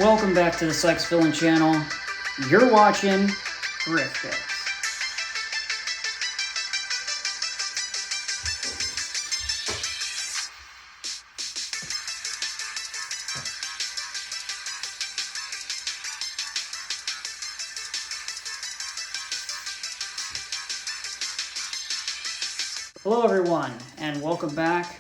Welcome back to the Sykesvillain channel. You're watching Griff. Hello everyone, and welcome back.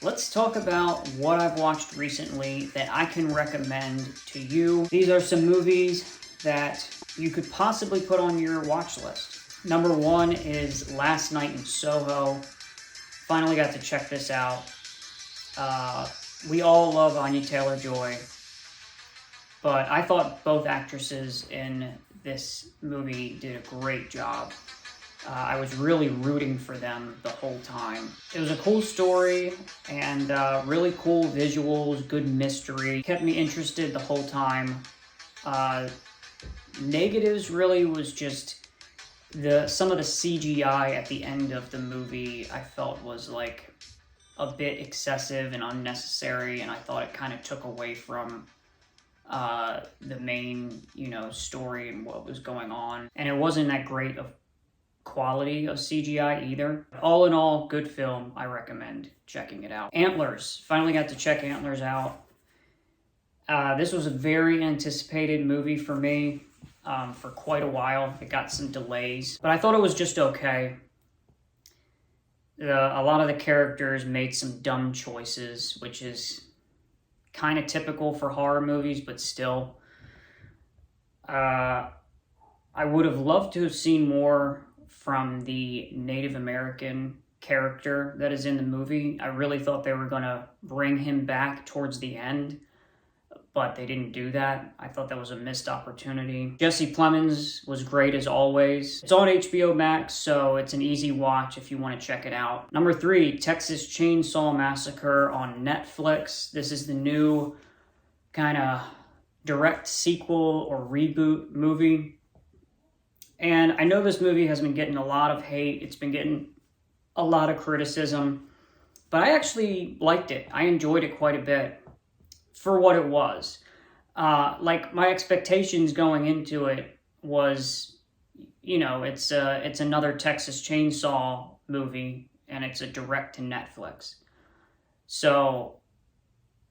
Let's talk about what I've watched recently that I can recommend to you. These are some movies that you could possibly put on your watch list. Number one is Last Night in Soho. Finally got to check this out. We all love Anya Taylor-Joy, but I thought both actresses in this movie did a great job. I was really rooting for them the whole time. It was a cool story and really cool visuals, good mystery. Kept me interested the whole time. Negatives really was just some of the CGI at the end of the movie I felt was like a bit excessive and unnecessary, and I thought it kind of took away from the main, story and what was going on. And it wasn't that great of quality of CGI either. All in all, good film. I recommend checking it out. Antlers. Finally got to check Antlers out. This was a very anticipated movie for me for quite a while. It got some delays, but I thought it was just okay. A lot of the characters made some dumb choices, which is kind of typical for horror movies, but still. I would have loved to have seen more from the Native American character that is in the movie. I really thought they were going to bring him back towards the end, but they didn't do that. I thought that was a missed opportunity. Jesse Plemons was great as always. It's on HBO Max, so it's an easy watch if you want to check it out. Number 3, Texas Chainsaw Massacre on Netflix. This is the new kind of direct sequel or reboot movie. And I know this movie has been getting a lot of hate. It's been getting a lot of criticism. But I actually liked it. I enjoyed it quite a bit for what it was. My expectations going into it was, it's another Texas Chainsaw movie, and it's a direct to Netflix. So,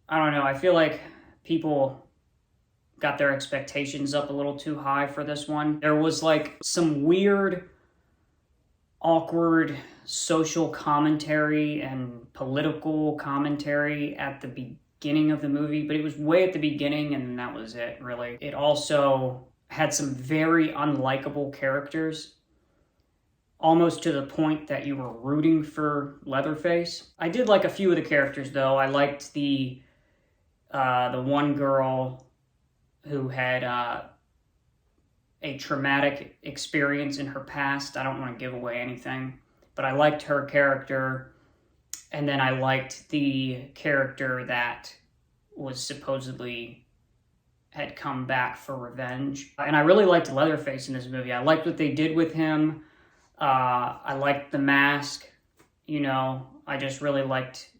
I don't know. I feel like people got their expectations up a little too high for this one. There was some weird, awkward social commentary and political commentary at the beginning of the movie, but it was way at the beginning and that was it, really. It also had some very unlikable characters, almost to the point that you were rooting for Leatherface. I did like a few of the characters though. I liked the one girl who had a traumatic experience in her past. I don't want to give away anything, but I liked her character. And then I liked the character that was supposedly had come back for revenge. And I really liked Leatherface in this movie. I liked what they did with him. I liked the mask. I just really liked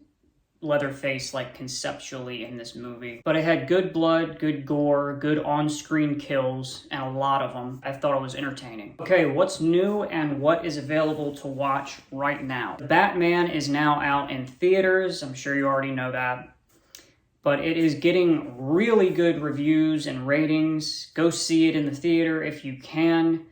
Leatherface conceptually in this movie. But it had good blood, good gore, good on-screen kills, and a lot of them. I thought it was entertaining. Okay, what's new and what is available to watch right now? Batman is now out in theaters. I'm sure you already know that. But it is getting really good reviews and ratings. Go see it in the theater if you can.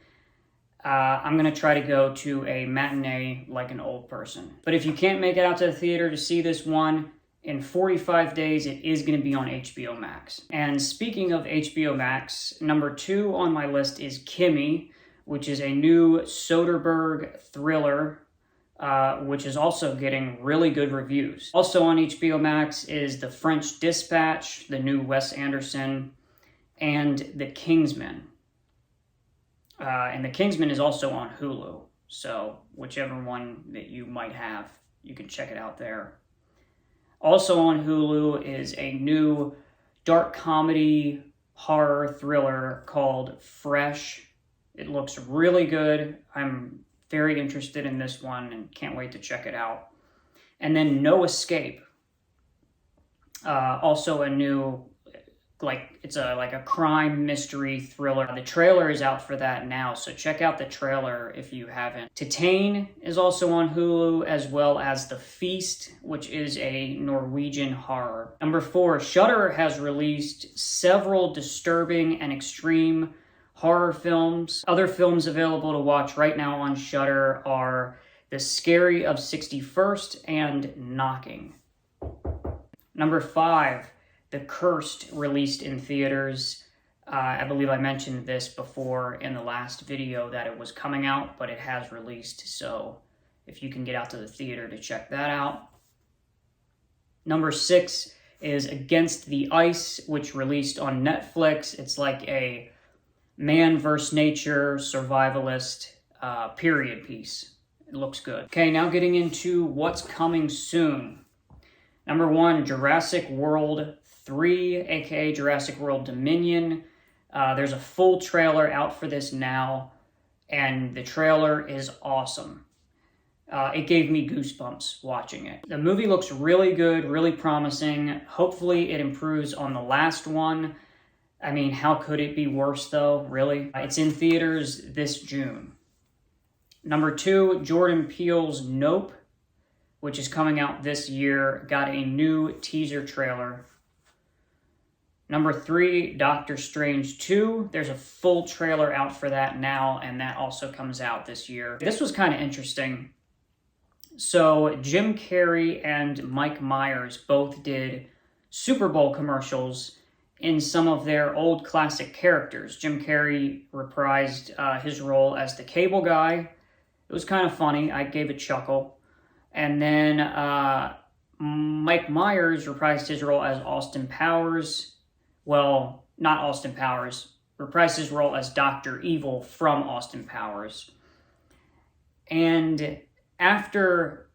I'm going to try to go to a matinee like an old person. But if you can't make it out to the theater to see this one, in 45 days, it is going to be on HBO Max. And speaking of HBO Max, number 2 on my list is Kimmy, which is a new Soderbergh thriller, which is also getting really good reviews. Also on HBO Max is The French Dispatch, the new Wes Anderson, and The Kingsman. And The Kingsman is also on Hulu, so whichever one that you might have, you can check it out there. Also on Hulu is a new dark comedy horror thriller called Fresh. It looks really good. I'm very interested in this one and can't wait to check it out. And then No Escape, also a new it's like a crime mystery thriller. The trailer is out for that now, so check out the trailer if you haven't. Titane is also on Hulu, as well as The Feast, which is a Norwegian horror. Number 4, Shudder has released several disturbing and extreme horror films. Other films available to watch right now on Shudder are The Scary of 61st and Knocking. Number 5, The Cursed, released in theaters. I believe I mentioned this before in the last video that it was coming out, but it has released, so if you can get out to the theater to check that out. Number 6 is Against the Ice, which released on Netflix. It's like a man versus nature survivalist period piece. It looks good. Okay, now getting into what's coming soon. Number 1, Jurassic World 3, aka Jurassic World Dominion. There's a full trailer out for this now, and the trailer is awesome. It gave me goosebumps watching it. The movie looks really good, really promising. Hopefully it improves on the last one. I mean, how could it be worse though, really? It's in theaters this June. Number 2, Jordan Peele's Nope, which is coming out this year, got a new teaser trailer. Number 3, Doctor Strange 2. There's a full trailer out for that now, and that also comes out this year. This was kind of interesting. So Jim Carrey and Mike Myers both did Super Bowl commercials in some of their old classic characters. Jim Carrey reprised his role as the cable guy. It was kind of funny. I gave a chuckle. And then Mike Myers reprised his role as Austin Powers. Well, not Austin Powers. Reprised his role as Dr. Evil from Austin Powers. And after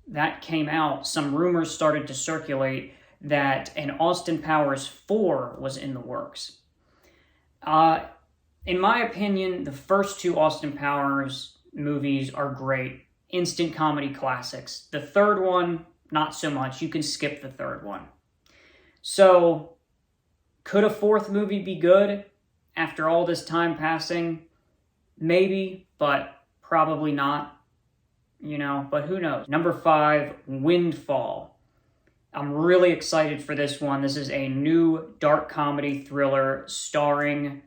that came out, some rumors started to circulate that an Austin Powers 4 was in the works. In my opinion, the first 2 Austin Powers movies are great. Instant comedy classics. The third one, not so much. You can skip the third one. So, could a 4th movie be good after all this time passing? Maybe, but probably not. You know, but who knows? Number 5, Windfall. I'm really excited for this one. This is a new dark comedy thriller starring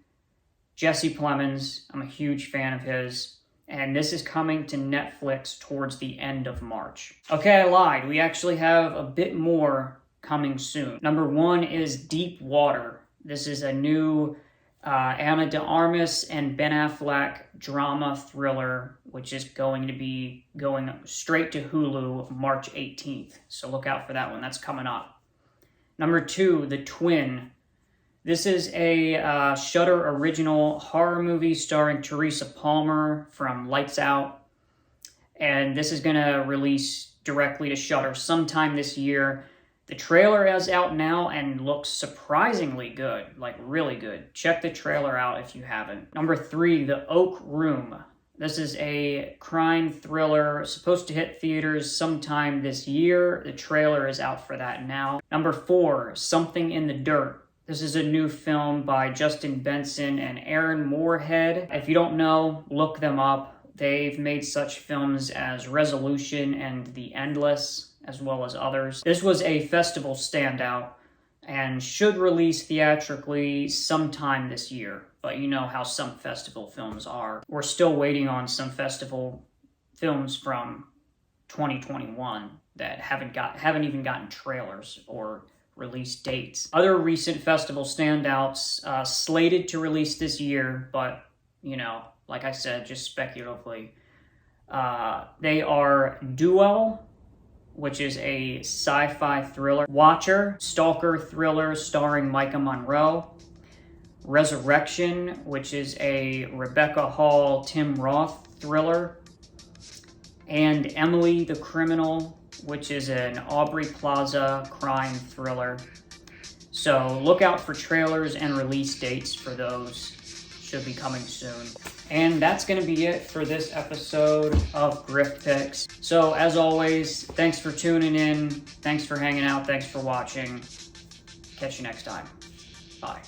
Jesse Plemons. I'm a huge fan of his. And this is coming to Netflix towards the end of March. Okay, I lied. We actually have a bit more coming soon. Number 1 is Deep Water. This is a new Ana de Armas and Ben Affleck drama thriller, which is going to be going straight to Hulu March 18th. So look out for that one. That's coming up. Number 2, The Twin. This is a Shudder original horror movie starring Teresa Palmer from Lights Out. And this is going to release directly to Shudder sometime this year. The trailer is out now and looks surprisingly good, like really good. Check the trailer out if you haven't. Number 3, The Oak Room. This is a crime thriller supposed to hit theaters sometime this year. The trailer is out for that now. Number 4, Something in the Dirt. This is a new film by Justin Benson and Aaron Moorhead. If you don't know, look them up. They've made such films as Resolution and The Endless, as well as others. This was a festival standout and should release theatrically sometime this year. But you know how some festival films are. We're still waiting on some festival films from 2021 that haven't even gotten trailers or release dates. Other recent festival standouts slated to release this year, but, you know, like I said, just speculatively. They are Duel, which is a sci-fi thriller. Watcher, stalker thriller starring Micah Monroe. Resurrection, which is a Rebecca Hall, Tim Roth thriller. And Emily the Criminal, which is an Aubrey Plaza crime thriller. So look out for trailers and release dates for those. Should be coming soon. And that's going to be it for this episode of Griff Picks. So as always, thanks for tuning in. Thanks for hanging out. Thanks for watching. Catch you next time. Bye.